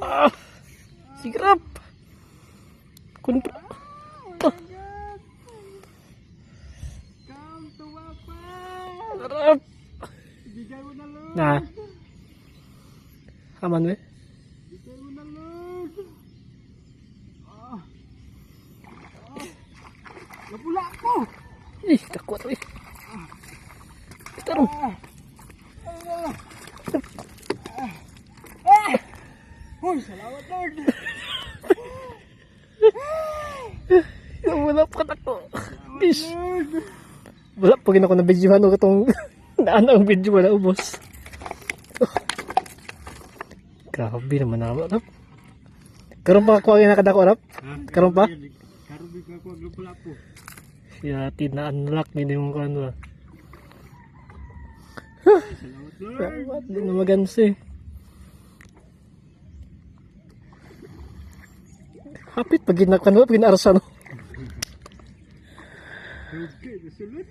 Ah, sigrap. Kun to. Sarap. Bigay mo na lang. Nah. Aman we. Bigay mo na lang. Napula ako. Ih, takut we. Tarong. Hoy, salamat Lord. Wala pa ako. Bish. Wala pa gina ko na videohan o katong naan ang video wala ubos. Grabe naman ako, Rap. Karon pa ako ang nakadako, Rap? Karon pa? Karon bigay ko ang napula po. Ya, tina-unlock din yung ano. Salamat Lord. Salamat, di na magansi. Hapit pag ginakano, pag ginarsa no. Okay, nasulot.